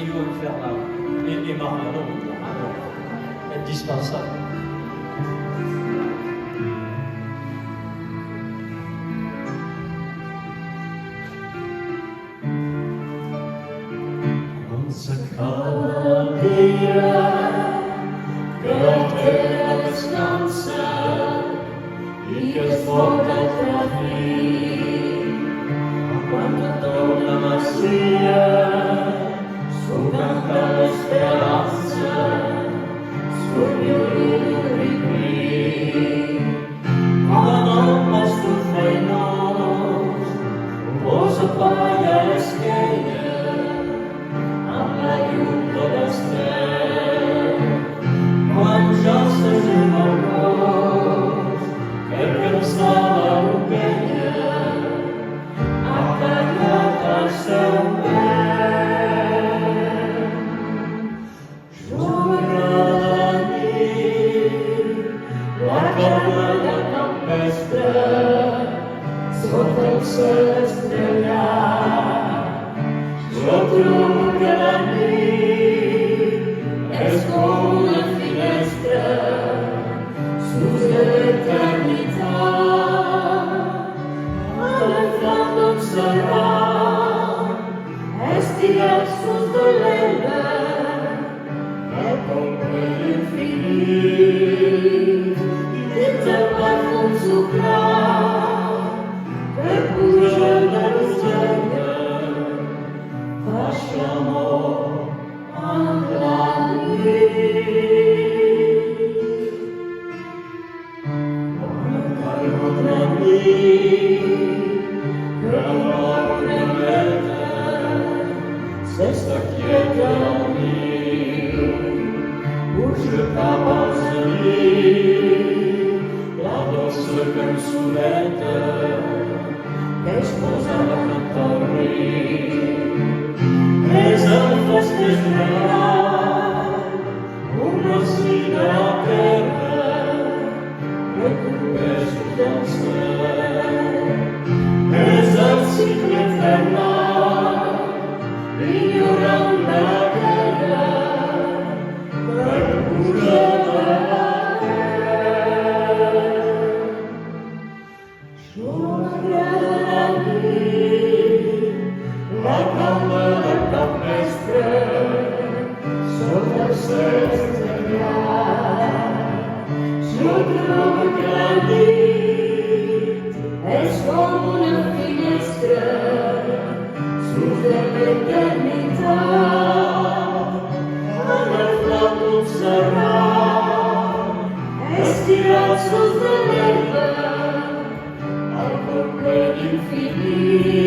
meglio le Mario è indispensabile. Non s'accade che la stanza e che svuota il traffico, ma quando torna Massia, su canta la speranza, sul mio riprì. Ma non mi stufa in nos, un po' s'appaia le schiene, all'aiuto da stelle, quando già sto giù al cos, perché non stava un bene, attagliata sempre. La campagna campestre, sotto il sole stregata, sotto la neve, esco una finestra, su l'eternità, all'effetto non sarà, estia sus dolente, e con quell'infinito, facciamo andare come calmo tra me che l'amore mette se sta quieta mio urge capaz lì la dolce consulente che sposa la cantori uno si da terra e curve su danze eserciti eterna ignorando la guerra per curare sulla la gamba del campestre sopra il sole sopra il granito esco una finestra su dell'eternità all'effetto non sarà estirà su dell'erba al corpo d'infinito.